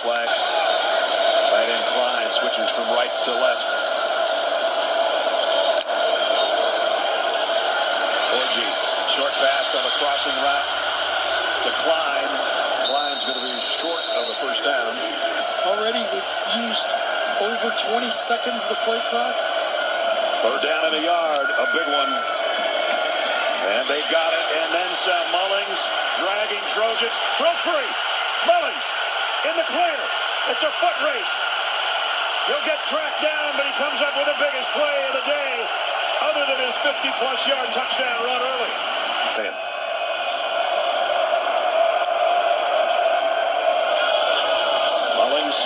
flag. Tight end Klein switches from right to left. Orgy, short pass on the crossing route to Klein. Klein's going to be short of the first down. Already we've used over 20 seconds of the play clock. Third down in a yard, a big one. And they got it, and then some. Mullings dragging Trojans. Broke free. Mullings in the clear. It's a foot race. He'll get tracked down, but he comes up with the biggest play of the day, other than his 50-plus yard touchdown run early. Mullings,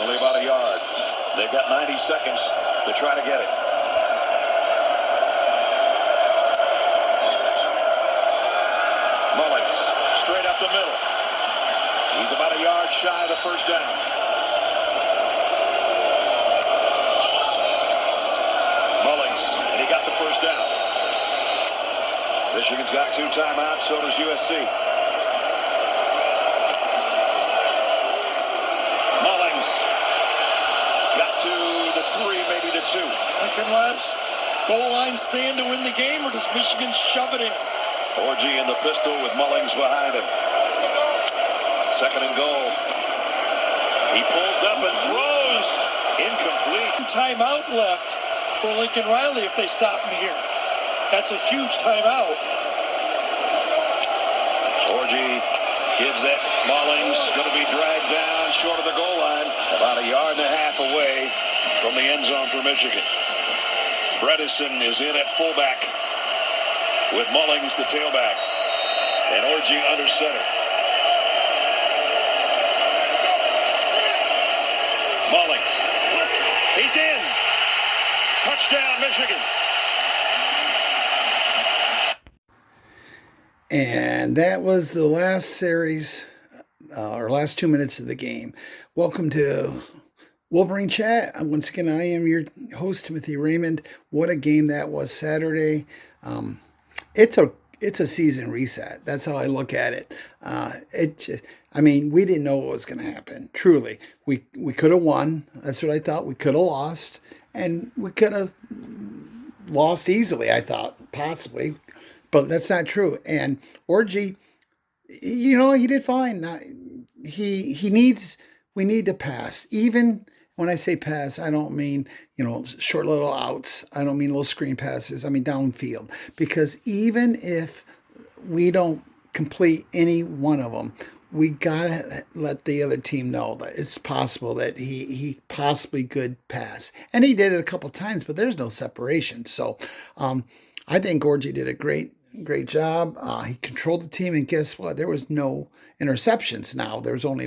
only about a yard. They've got 90 seconds to try to get it. Mullings, straight up the middle. He's about a yard shy of the first down. Mullings, and he got the first down. Michigan's got 2 timeouts, so does USC. Mullings got to the 3, maybe the 2. Lincoln Labs, goal line stand to win the game, or does Michigan shove it in? Orgy in the pistol with Mullings behind him. Second and goal. He pulls up and throws. Incomplete. Timeout left for Lincoln Riley if they stop him here. That's a huge timeout. Orgy gives it. Mullings going to be dragged down short of the goal line. About a yard and a half away from the end zone for Michigan. Bredesen is in at fullback with Mullings the tailback. And Orgy under center. Mullings. He's in. Touchdown, Michigan. And that was the last series, or last 2 minutes of the game. Welcome to Wolverine Chat. Once again, I am your host, Timothy Raymond. What a game that was Saturday. It's a season reset. That's how I look at it. We didn't know what was going to happen. Truly, we could have won. That's what I thought. We could have lost, and we could have lost easily. I thought possibly, but that's not true. And Orgy, he did fine. We need to pass. Even when I say pass, I don't mean, short little outs. I don't mean little screen passes. I mean downfield. Because even if we don't complete any one of them, we got to let the other team know that it's possible that he possibly could pass. And he did it a couple times, but there's no separation. So I think Orgy did a great job. He controlled the team, and guess what? There was no interceptions now. There was only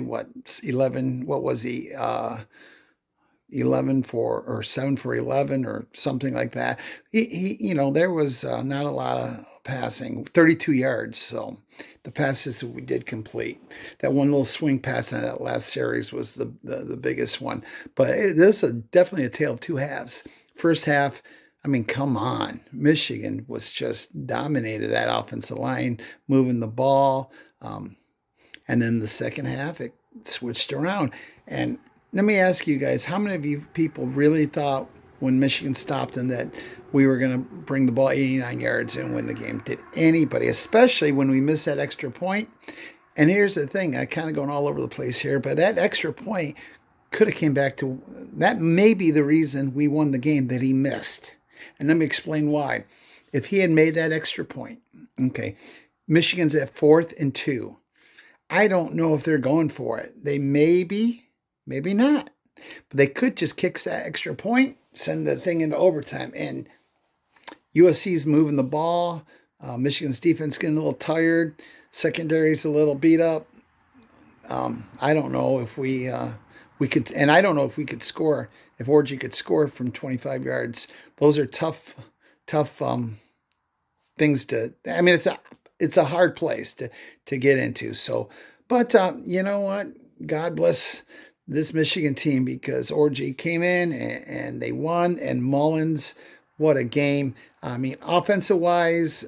11, what was he? 7 for 11 or something like that. There was not a lot of passing, 32 yards. So the passes we did complete. That one little swing pass on that last series was the biggest one. But this is definitely a tale of two halves. First half, come on. Michigan was just dominated that offensive line, moving the ball. And then the second half, it switched around. And let me ask you guys, how many of you people really thought when Michigan stopped them that we were going to bring the ball 89 yards and win the game? Did anybody, especially when we missed that extra point? And here's the thing, I kind of going all over the place here, but that extra point could have came back to, that may be the reason we won the game that he missed. And let me explain why. If he had made that extra point, okay, Michigan's at 4th and 2. I don't know if they're going for it. They maybe not. But they could just kick that extra point, send the thing into overtime. And USC's moving the ball. Michigan's defense getting a little tired. Secondary's a little beat up. I don't know if we could, and I don't know if we could score, if Orgy could score from 25 yards. Those are tough things to, it's a hard place to get into. So, but you know what? God bless this Michigan team, because Orgy came in and they won, and Mullins, what a game. Offensive wise,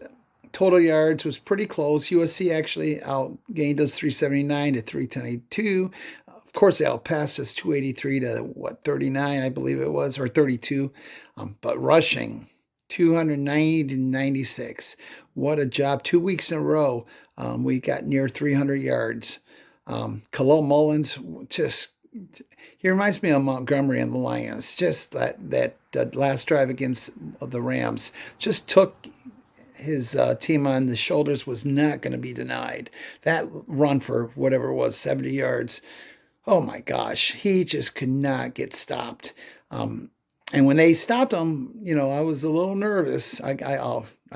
total yards was pretty close. USC actually outgained us 379 to 322. course, they outpassed us 283 to what 39, I believe it was, or 32. But rushing 290 to 96. What a job! 2 weeks in a row, we got near 300 yards. Khalil Mullins just he reminds me of Montgomery and the Lions. Just that last drive against the Rams just took his team on the shoulders, was not going to be denied. That run for whatever it was, 70 yards. Oh my gosh, he just could not get stopped. And when they stopped him, I was a little nervous. I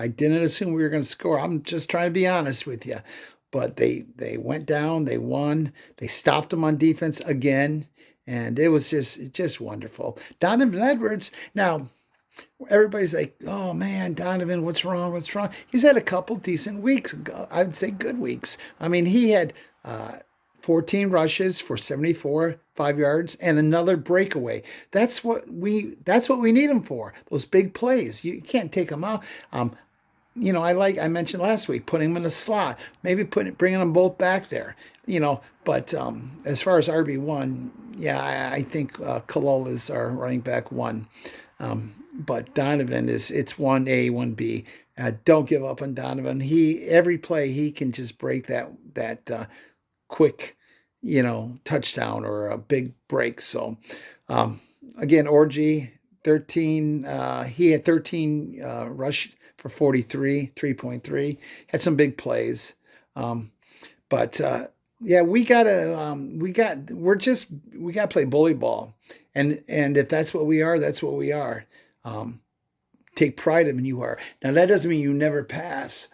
didn't assume we were going to score. I'm just trying to be honest with you. But they went down, they won, they stopped them on defense again, and it was just wonderful. Donovan Edwards. Now everybody's like, "Oh man, Donovan, what's wrong? What's wrong?" He's had a couple decent weeks. I'd say good weeks. I mean, he had 14 rushes for 74 5 yards and another breakaway. That's what we need him for. Those big plays. You can't take them out. I mentioned last week, putting him in the slot, maybe bringing them both back there, But as far as RB1, yeah, I think Khalil is our running back one. But Donovan it's 1A, 1B. Don't give up on Donovan. Every play he can just break that quick, touchdown or a big break. So again, Orgy 13. He had 13 rush for 43, 3.3. Had some big plays. But we gotta play bully ball. And if that's what we are, that's what we are. Take pride in you are. Now that doesn't mean you never pass.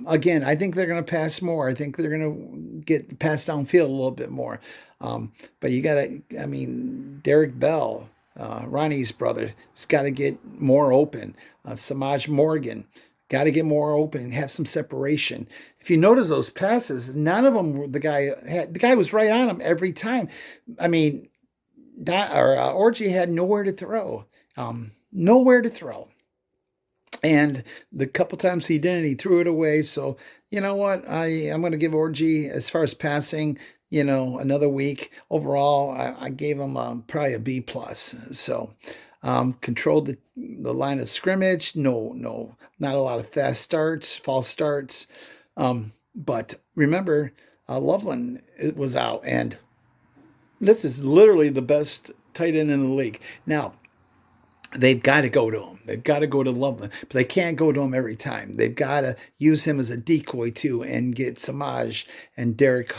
Again, I think they're going to pass more. I think they're going to get passed downfield a little bit more. But you got to, Derek Bell, Ronnie's brother, has got to get more open. Samaj Morgan, got to get more open and have some separation. If you notice those passes, none of them were the guy was right on him every time. Orgy had nowhere to throw. Nowhere to throw. And the couple times he didn't, he threw it away. So, you know what? I'm going to give Orgy, as far as passing, another week. Overall, I gave him probably a B+. So, controlled the line of scrimmage. No, not a lot of fast starts, false starts. But remember, Loveland was out. And this is literally the best tight end in the league. Now, they've got to go to him. They've got to go to Loveland, but they can't go to him every time. They've got to use him as a decoy too, and get Samaj and Derek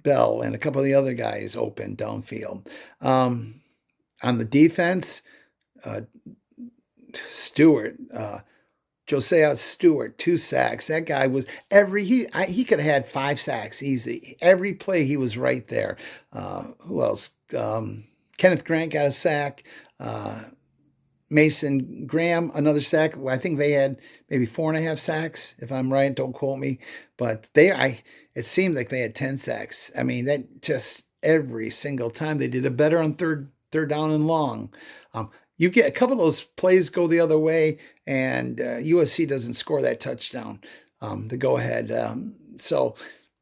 Bell and a couple of the other guys open downfield. On the defense, Josiah Stewart, 2 sacks. That guy was he could have had 5 sacks easy. Every play he was right there. Who else? Kenneth Grant got a sack. Mason Graham, another sack. I think they had maybe 4.5 sacks, if I'm right. Don't quote me, but it seemed like they had 10 sacks. That just every single time they did it better on third down and long. You get a couple of those plays go the other way, and USC doesn't score that touchdown to go ahead. So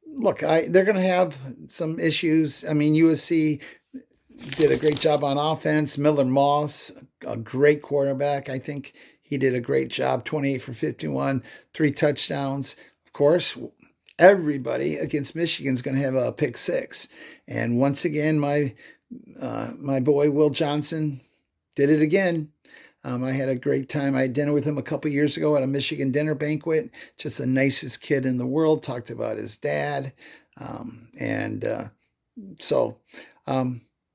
look, they're going to have some issues. USC did a great job on offense. Miller Moss, a great quarterback. I think he did a great job. 28 for 51, 3 touchdowns. Of course, everybody against Michigan is going to have a pick 6. And once again, my boy Will Johnson did it again. I had a great time. I had dinner with him a couple years ago at a Michigan dinner banquet. Just the nicest kid in the world. Talked about his dad.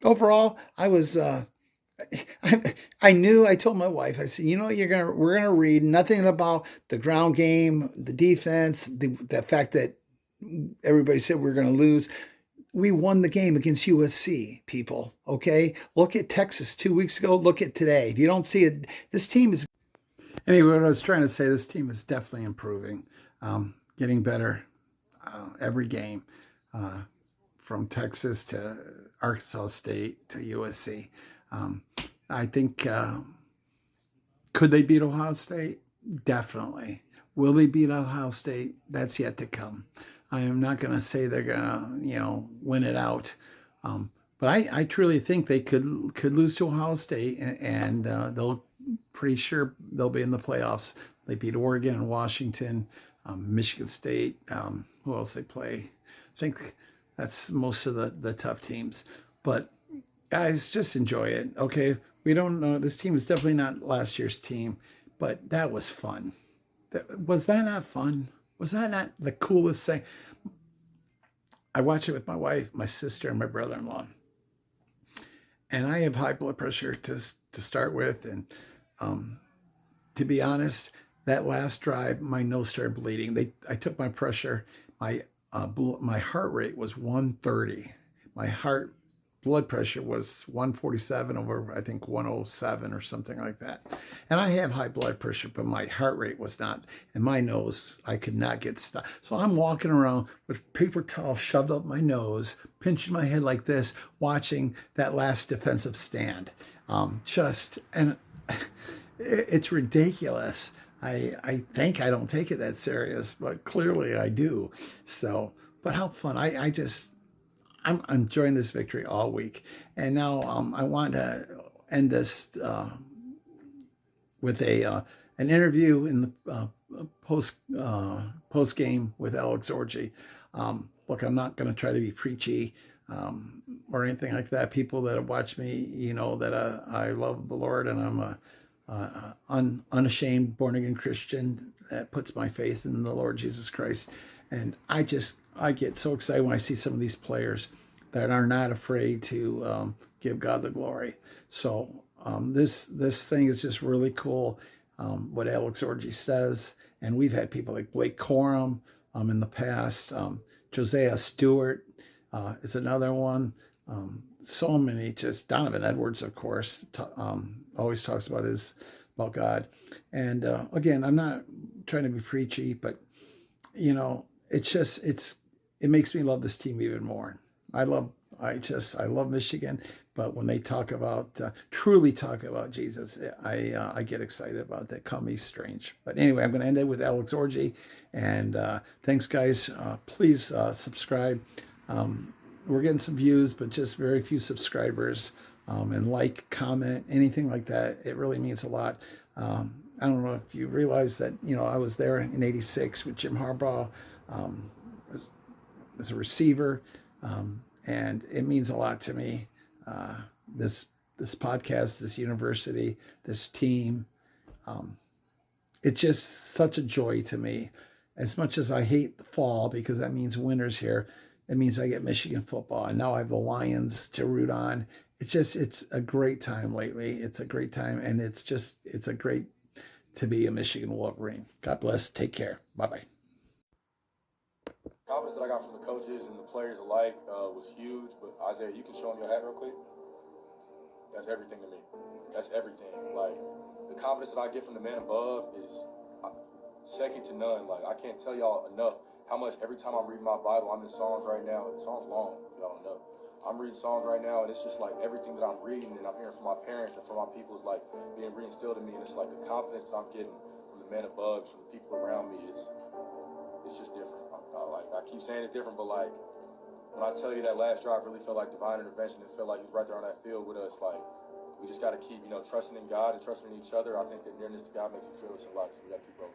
Overall, I was. I told my wife. I said, we're gonna read nothing about the ground game, the defense, the fact that everybody said we're gonna lose. We won the game against USC, people. Okay, look at Texas 2 weeks ago. Look at today. If you don't see it, this team is. Anyway, what I was trying to say, this team is definitely improving, getting better every game. From Texas to Arkansas State to USC. I think, could they beat Ohio State? Definitely. Will they beat Ohio State? That's yet to come. I am not going to say they're going to, win it out. But I truly think they could lose to Ohio State, and they'll pretty sure they'll be in the playoffs. They beat Oregon and Washington, Michigan State. Who else they play? I think that's most of the tough teams. But guys, just enjoy it. Okay, we don't know. This team is definitely not last year's team, but that was fun. Was that not fun? Was that not the coolest thing? I watched it with my wife, my sister, and my brother-in-law. And I have high blood pressure to start with, and to be honest, that last drive, my nose started bleeding. I took my pressure. My heart rate was 130. My blood pressure was 147 over, I think, 107 or something like that. And I have high blood pressure, but my heart rate was not. And my nose, I could not get stopped. So I'm walking around with paper towel shoved up my nose, pinching my head like this, watching that last defensive stand. And it's ridiculous. I think I don't take it that serious, but clearly I do. So, but how fun. I'm enjoying this victory all week. And now I want to end this with an interview in the post game with Alex Orji. Look, I'm not going to try to be preachy or anything like that. People that have watched me, you know that I love the Lord, and I'm a unashamed born again Christian that puts my faith in the Lord Jesus Christ. And I get so excited when I see some of these players that are not afraid to give God the glory. So this thing is just really cool. What Alex Orji says, and we've had people like Blake Corum in the past. Josiah Stewart is another one. So many, just Donovan Edwards, of course, always talks about God. And again, I'm not trying to be preachy, but you know, it makes me love this team even more. I love Michigan, but when they truly talk about Jesus, I get excited about that. Call me strange, but anyway, I'm going to end it with Alex Orji, and thanks, guys. Please subscribe. We're getting some views, but just very few subscribers. And like, comment, anything like that. It really means a lot. I don't know if you realize that, I was there in '86 with Jim Harbaugh as a receiver, and it means a lot to me. This podcast, this university, this team, it's just such a joy to me. As much as I hate the fall because that means winter's here, it means I get Michigan football, and now I have the Lions to root on. It's a great time lately. It's a great time, and it's a great to be a Michigan Wolverine. God bless. Take care. Bye-bye. Comments that I got from the coaches and the players alike was huge. But Isaiah, you can show them your hat real quick. That's everything to me. That's everything. Like, the confidence that I get from the man above is second to none. Like, I can't tell y'all enough how much every time I'm reading my Bible, I'm in Psalms right now. And Psalms long, y'all know. I'm reading Psalms right now, and it's just like everything that I'm reading and I'm hearing from my parents and from my people is like being reinstilled in me. And it's like the confidence that I'm getting from the man above, from the people around me, it's just different. I keep saying it's different, but like when I tell you that last drive really felt like divine intervention, it felt like he's right there on that field with us. Like, we just got to keep, trusting in God and trusting in each other. I think that nearness to God makes you feel it's a lot, so we got to keep rolling.